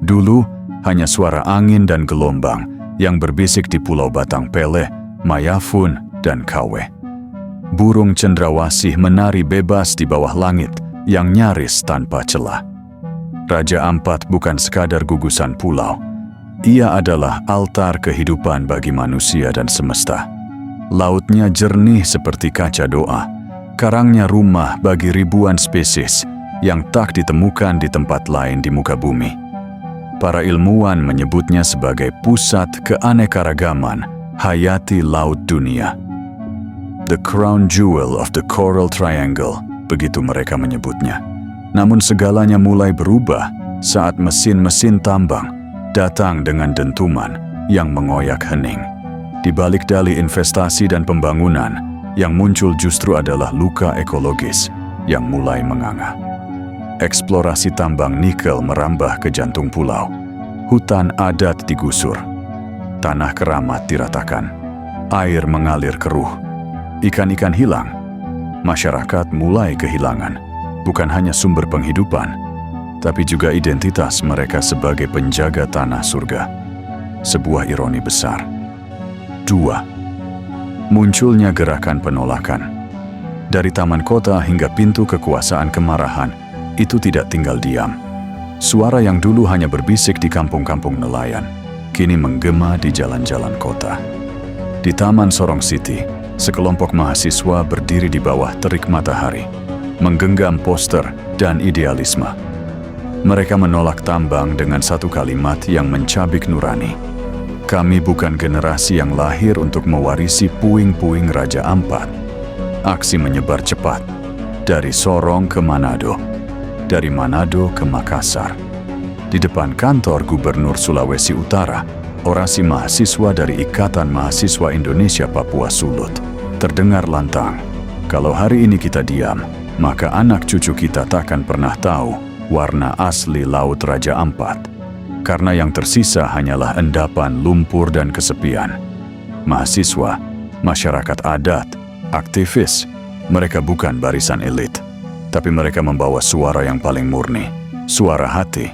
Dulu, hanya suara angin dan gelombang yang berbisik di Pulau Batang Pele, Mayafun, dan Kawe. Burung cendrawasih menari bebas di bawah langit yang nyaris tanpa celah. Raja Ampat bukan sekadar gugusan pulau. Ia adalah altar kehidupan bagi manusia dan semesta. Lautnya jernih seperti kaca doa. Karangnya rumah bagi ribuan spesies yang tak ditemukan di tempat lain di muka bumi. Para ilmuwan menyebutnya sebagai pusat keanekaragaman hayati laut dunia. The crown jewel of the coral triangle, begitu mereka menyebutnya. Namun segalanya mulai berubah saat mesin-mesin tambang datang dengan dentuman yang mengoyak hening. Di balik dalih investasi dan pembangunan, yang muncul justru adalah luka ekologis yang mulai menganga. Eksplorasi tambang nikel merambah ke jantung pulau. Hutan adat digusur. Tanah keramat diratakan. Air mengalir keruh. Ikan-ikan hilang. Masyarakat mulai kehilangan bukan hanya sumber penghidupan, tapi juga identitas mereka sebagai penjaga tanah surga. Sebuah ironi besar. 2. Munculnya gerakan penolakan. Dari taman kota hingga pintu kekuasaan kemarahan, itu tidak tinggal diam. Suara yang dulu hanya berbisik di kampung-kampung nelayan, kini menggema di jalan-jalan kota. Di Taman Sorong City, sekelompok mahasiswa berdiri di bawah terik matahari, menggenggam poster dan idealisme. Mereka menolak tambang dengan satu kalimat yang mencabik nurani. Kami bukan generasi yang lahir untuk mewarisi puing-puing Raja Ampat. Aksi menyebar cepat, dari Sorong ke Manado, dari Manado ke Makassar. Di depan kantor Gubernur Sulawesi Utara, orasi mahasiswa dari Ikatan Mahasiswa Indonesia Papua Sulut terdengar lantang. Kalau hari ini kita diam, maka anak cucu kita takkan pernah tahu warna asli Laut Raja Ampat. Karena yang tersisa hanyalah endapan lumpur dan kesepian. Mahasiswa, masyarakat adat, aktivis, mereka bukan barisan elit, tapi mereka membawa suara yang paling murni, suara hati.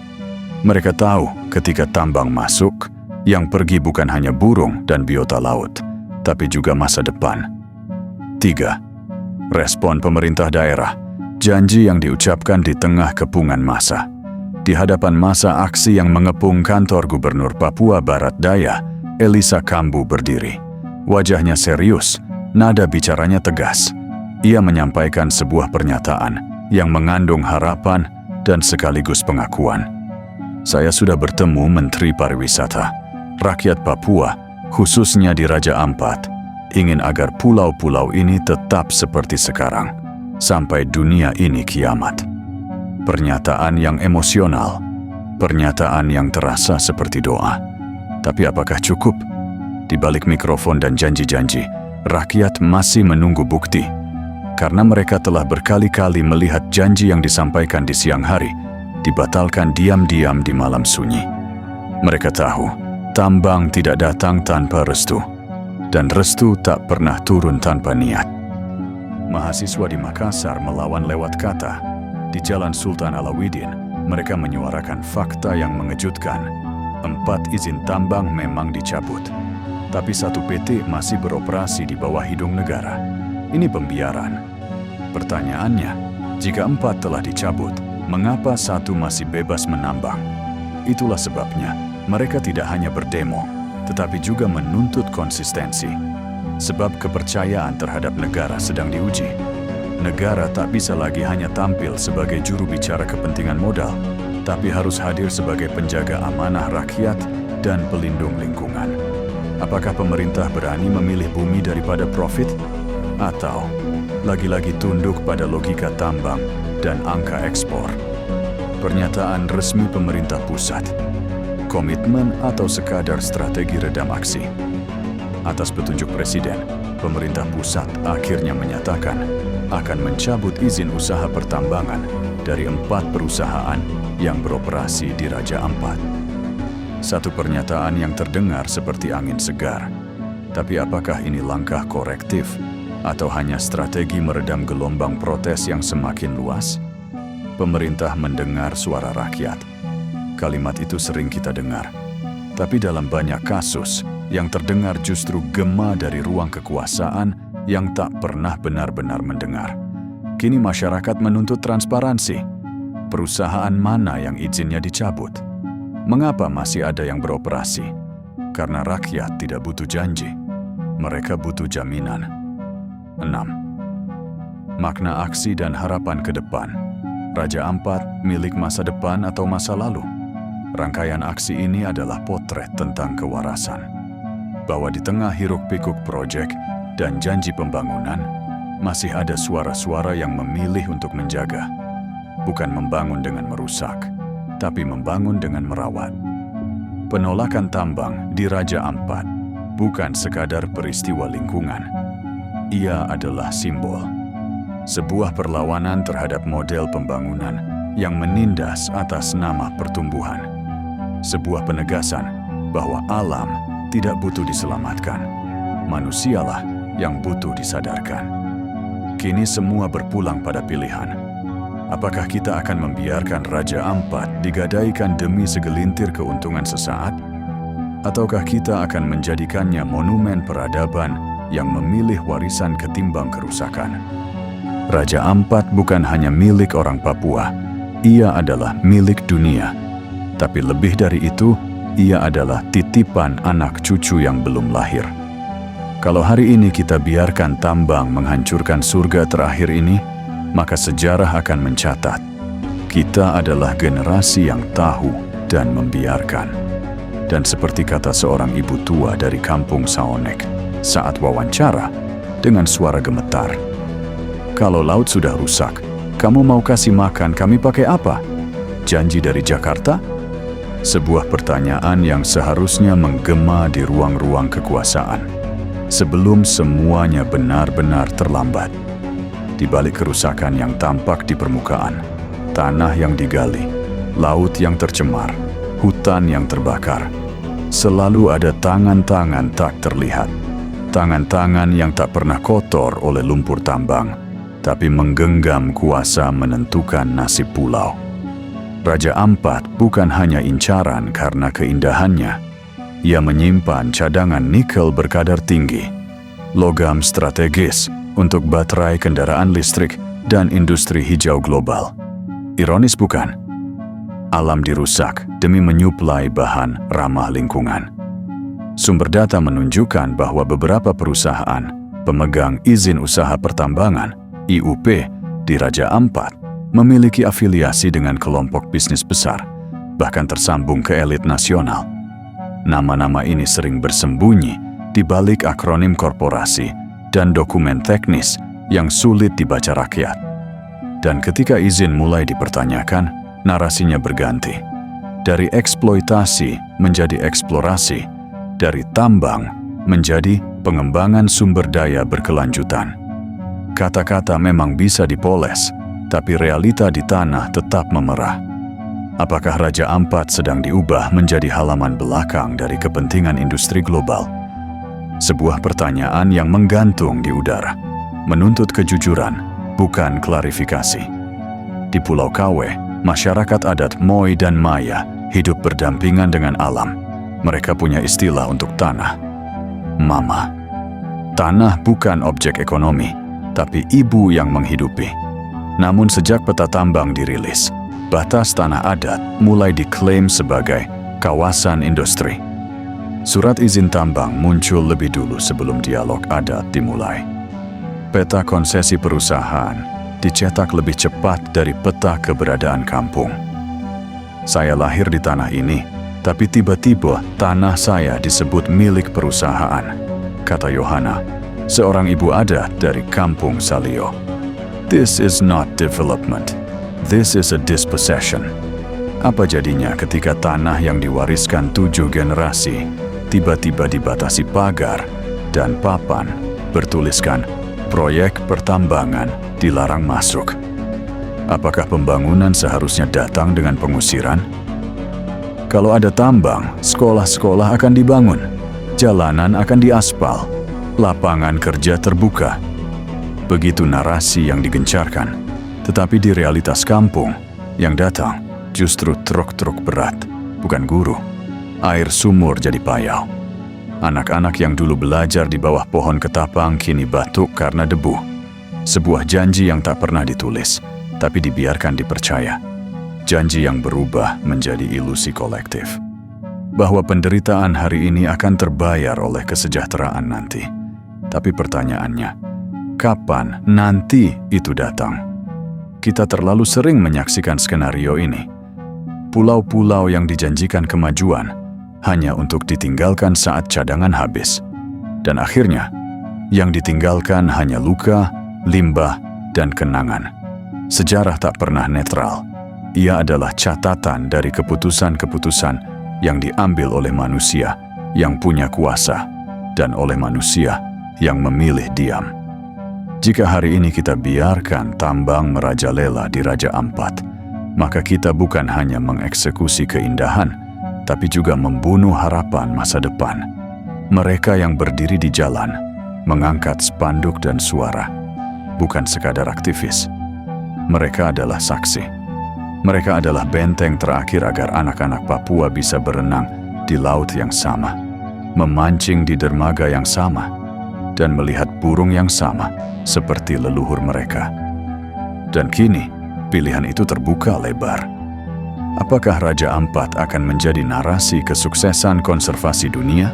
Mereka tahu ketika tambang masuk, yang pergi bukan hanya burung dan biota laut, tapi juga masa depan. 3. Respon pemerintah daerah, janji yang diucapkan di tengah kepungan massa. Di hadapan massa aksi yang mengepung kantor Gubernur Papua Barat Daya, Elisa Kambu berdiri. Wajahnya serius, nada bicaranya tegas. Ia menyampaikan sebuah pernyataan yang mengandung harapan dan sekaligus pengakuan. Saya sudah bertemu Menteri Pariwisata. Rakyat Papua, khususnya di Raja Ampat, ingin agar pulau-pulau ini tetap seperti sekarang, sampai dunia ini kiamat. Pernyataan yang emosional, pernyataan yang terasa seperti doa. Tapi apakah cukup? Di balik mikrofon dan janji-janji, rakyat masih menunggu bukti. Karena mereka telah berkali-kali melihat janji yang disampaikan di siang hari, dibatalkan diam-diam di malam sunyi. Mereka tahu, tambang tidak datang tanpa restu, dan restu tak pernah turun tanpa niat. Mahasiswa di Makassar melawan lewat kata. Di Jalan Sultan Alauddin, mereka menyuarakan fakta yang mengejutkan. 4 izin tambang memang dicabut, tapi 1 PT masih beroperasi di bawah hidung negara. Ini pembiaran. Pertanyaannya, jika 4 telah dicabut, mengapa 1 masih bebas menambang? Itulah sebabnya mereka tidak hanya berdemo, tetapi juga menuntut konsistensi. Sebab kepercayaan terhadap negara sedang diuji. Negara tak bisa lagi hanya tampil sebagai juru bicara kepentingan modal, tapi harus hadir sebagai penjaga amanah rakyat dan pelindung lingkungan. Apakah pemerintah berani memilih bumi daripada profit? Atau lagi-lagi tunduk pada logika tambang dan angka ekspor? Pernyataan resmi pemerintah pusat, komitmen atau sekadar strategi redam aksi? Atas petunjuk Presiden, pemerintah pusat akhirnya menyatakan akan mencabut izin usaha pertambangan dari 4 perusahaan yang beroperasi di Raja Ampat. Satu pernyataan yang terdengar seperti angin segar. Tapi apakah ini langkah korektif atau hanya strategi meredam gelombang protes yang semakin luas? Pemerintah mendengar suara rakyat. Kalimat itu sering kita dengar. Tapi dalam banyak kasus, yang terdengar justru gema dari ruang kekuasaan yang tak pernah benar-benar mendengar. Kini masyarakat menuntut transparansi. Perusahaan mana yang izinnya dicabut? Mengapa masih ada yang beroperasi? Karena rakyat tidak butuh janji. Mereka butuh jaminan. 6. Makna aksi dan harapan ke depan. Raja Ampat milik masa depan atau masa lalu? Rangkaian aksi ini adalah potret tentang kewarasan. Bahwa di tengah hiruk-pikuk proyek dan janji pembangunan, masih ada suara-suara yang memilih untuk menjaga. Bukan membangun dengan merusak, tapi membangun dengan merawat. Penolakan tambang di Raja Ampat bukan sekadar peristiwa lingkungan. Ia adalah simbol. Sebuah perlawanan terhadap model pembangunan yang menindas atas nama pertumbuhan. Sebuah penegasan bahwa alam tidak butuh diselamatkan. Manusialah yang butuh disadarkan. Kini semua berpulang pada pilihan. Apakah kita akan membiarkan Raja Ampat digadaikan demi segelintir keuntungan sesaat? Ataukah kita akan menjadikannya monumen peradaban yang memilih warisan ketimbang kerusakan? Raja Ampat bukan hanya milik orang Papua, ia adalah milik dunia. Tapi lebih dari itu, ia adalah titipan anak cucu yang belum lahir. Kalau hari ini kita biarkan tambang menghancurkan surga terakhir ini, maka sejarah akan mencatat. Kita adalah generasi yang tahu dan membiarkan. Dan seperti kata seorang ibu tua dari kampung Saonek saat wawancara dengan suara gemetar, "Kalau laut sudah rusak, kamu mau kasih makan kami pakai apa? Janji dari Jakarta?" Sebuah pertanyaan yang seharusnya menggema di ruang-ruang kekuasaan. Sebelum semuanya benar-benar terlambat. Di balik kerusakan yang tampak di permukaan, tanah yang digali, laut yang tercemar, hutan yang terbakar, selalu ada tangan-tangan tak terlihat. Tangan-tangan yang tak pernah kotor oleh lumpur tambang, tapi menggenggam kuasa menentukan nasib pulau. Raja Ampat bukan hanya incaran karena keindahannya. Ia menyimpan cadangan nikel berkadar tinggi, logam strategis untuk baterai kendaraan listrik dan industri hijau global. Ironis bukan? Alam dirusak demi menyuplai bahan ramah lingkungan. Sumber data menunjukkan bahwa beberapa perusahaan pemegang izin usaha pertambangan (IUP) di Raja Ampat memiliki afiliasi dengan kelompok bisnis besar, bahkan tersambung ke elit nasional. Nama-nama ini sering bersembunyi di balik akronim korporasi dan dokumen teknis yang sulit dibaca rakyat. Dan ketika izin mulai dipertanyakan, narasinya berganti. Dari eksploitasi menjadi eksplorasi, dari tambang menjadi pengembangan sumber daya berkelanjutan. Kata-kata memang bisa dipoles, tapi realita di tanah tetap memerah. Apakah Raja Ampat sedang diubah menjadi halaman belakang dari kepentingan industri global? Sebuah pertanyaan yang menggantung di udara, menuntut kejujuran, bukan klarifikasi. Di Pulau Kawe, masyarakat adat Moi dan Maya hidup berdampingan dengan alam. Mereka punya istilah untuk tanah. Mama. Tanah bukan objek ekonomi, tapi ibu yang menghidupi. Namun sejak peta tambang dirilis, batas tanah adat mulai diklaim sebagai kawasan industri. Surat izin tambang muncul lebih dulu sebelum dialog adat dimulai. Peta konsesi perusahaan dicetak lebih cepat dari peta keberadaan kampung. Saya lahir di tanah ini, tapi tiba-tiba tanah saya disebut milik perusahaan, kata Yohana, seorang ibu adat dari kampung Salio. This is not development. This is a dispossession. Apa jadinya ketika tanah yang diwariskan 7 generasi tiba-tiba dibatasi pagar dan papan bertuliskan proyek pertambangan dilarang masuk? Apakah pembangunan seharusnya datang dengan pengusiran? Kalau ada tambang, sekolah-sekolah akan dibangun, jalanan akan diaspal, lapangan kerja terbuka. Begitu narasi yang digencarkan, tetapi di realitas kampung, yang datang justru truk-truk berat. bukan guru. Air sumur jadi payau. Anak-anak yang dulu belajar di bawah pohon ketapang kini batuk karena debu. Sebuah janji yang tak pernah ditulis, tapi dibiarkan dipercaya. Janji yang berubah menjadi ilusi kolektif. Bahwa penderitaan hari ini akan terbayar oleh kesejahteraan nanti. Tapi pertanyaannya, kapan nanti itu datang? Kita terlalu sering menyaksikan skenario ini. Pulau-pulau yang dijanjikan kemajuan hanya untuk ditinggalkan saat cadangan habis. Dan akhirnya, yang ditinggalkan hanya luka, limbah, dan kenangan. Sejarah tak pernah netral. Ia adalah catatan dari keputusan-keputusan yang diambil oleh manusia yang punya kuasa dan oleh manusia yang memilih diam. Jika hari ini kita biarkan tambang merajalela di Raja Ampat, maka kita bukan hanya mengeksekusi keindahan, tapi juga membunuh harapan masa depan. Mereka yang berdiri di jalan, mengangkat spanduk dan suara, bukan sekadar aktivis. Mereka adalah saksi. Mereka adalah benteng terakhir agar anak-anak Papua bisa berenang di laut yang sama, memancing di dermaga yang sama, dan melihat burung yang sama seperti leluhur mereka. Dan kini, pilihan itu terbuka lebar. Apakah Raja Ampat akan menjadi narasi kesuksesan konservasi dunia?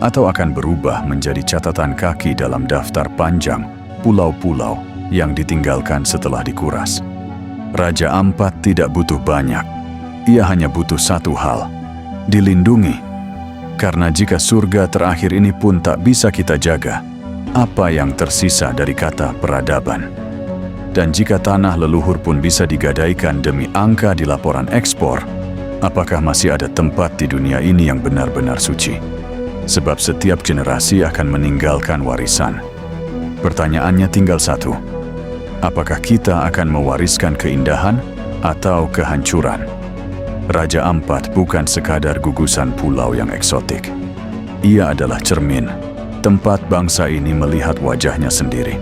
Atau akan berubah menjadi catatan kaki dalam daftar panjang pulau-pulau yang ditinggalkan setelah dikuras? Raja Ampat tidak butuh banyak. Ia hanya butuh satu hal, dilindungi. Karena jika surga terakhir ini pun tak bisa kita jaga, apa yang tersisa dari kata peradaban? Dan jika tanah leluhur pun bisa digadaikan demi angka di laporan ekspor, apakah masih ada tempat di dunia ini yang benar-benar suci? Sebab setiap generasi akan meninggalkan warisan. Pertanyaannya tinggal satu. Apakah kita akan mewariskan keindahan atau kehancuran? Raja Ampat bukan sekadar gugusan pulau yang eksotik. Ia adalah cermin, tempat bangsa ini melihat wajahnya sendiri.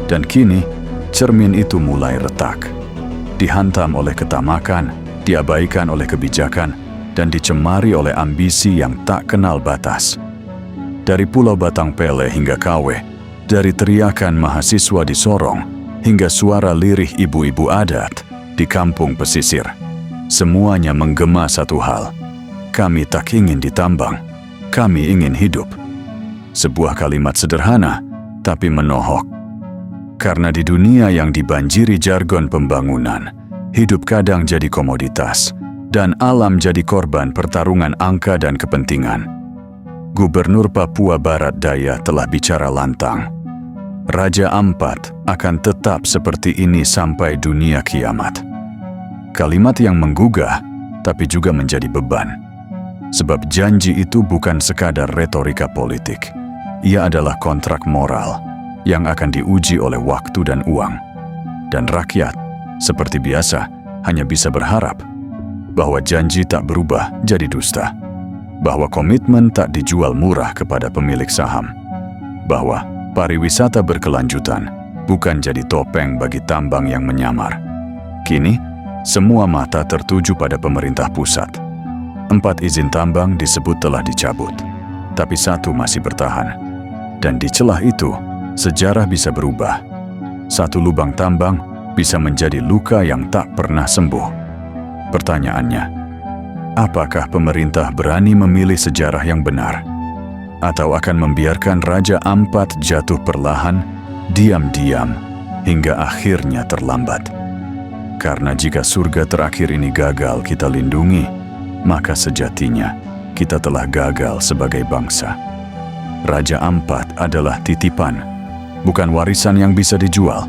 Dan kini, cermin itu mulai retak. Dihantam oleh ketamakan, diabaikan oleh kebijakan, dan dicemari oleh ambisi yang tak kenal batas. Dari Pulau Batang Pele hingga Kawe, dari teriakan mahasiswa di Sorong, hingga suara lirih ibu-ibu adat di kampung pesisir. Semuanya menggema satu hal. Kami tak ingin ditambang, kami ingin hidup. Sebuah kalimat sederhana, tapi menohok. Karena di dunia yang dibanjiri jargon pembangunan, hidup kadang jadi komoditas, dan alam jadi korban pertarungan angka dan kepentingan. Gubernur Papua Barat Daya telah bicara lantang. Raja Ampat akan tetap seperti ini sampai dunia kiamat. Kalimat yang menggugah, tapi juga menjadi beban. Sebab janji itu bukan sekadar retorika politik. Ia adalah kontrak moral yang akan diuji oleh waktu dan uang. Dan rakyat, seperti biasa, hanya bisa berharap bahwa janji tak berubah jadi dusta. Bahwa komitmen tak dijual murah kepada pemilik saham. Bahwa pariwisata berkelanjutan bukan jadi topeng bagi tambang yang menyamar. Kini, semua mata tertuju pada pemerintah pusat. 4 izin tambang disebut telah dicabut, tapi 1 masih bertahan. Dan di celah itu, sejarah bisa berubah. 1 lubang tambang bisa menjadi luka yang tak pernah sembuh. Pertanyaannya, apakah pemerintah berani memilih sejarah yang benar? Atau akan membiarkan Raja Ampat jatuh perlahan, diam-diam, hingga akhirnya terlambat? Karena jika surga terakhir ini gagal kita lindungi, maka sejatinya kita telah gagal sebagai bangsa. Raja Ampat adalah titipan, bukan warisan yang bisa dijual.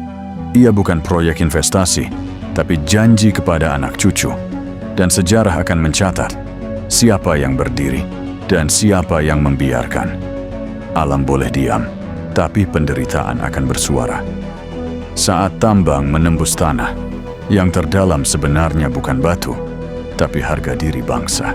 Ia bukan proyek investasi, tapi janji kepada anak cucu. Dan sejarah akan mencatat siapa yang berdiri dan siapa yang membiarkan. Alam boleh diam, tapi penderitaan akan bersuara. Saat tambang menembus tanah, yang terdalam sebenarnya bukan batu, tapi harga diri bangsa.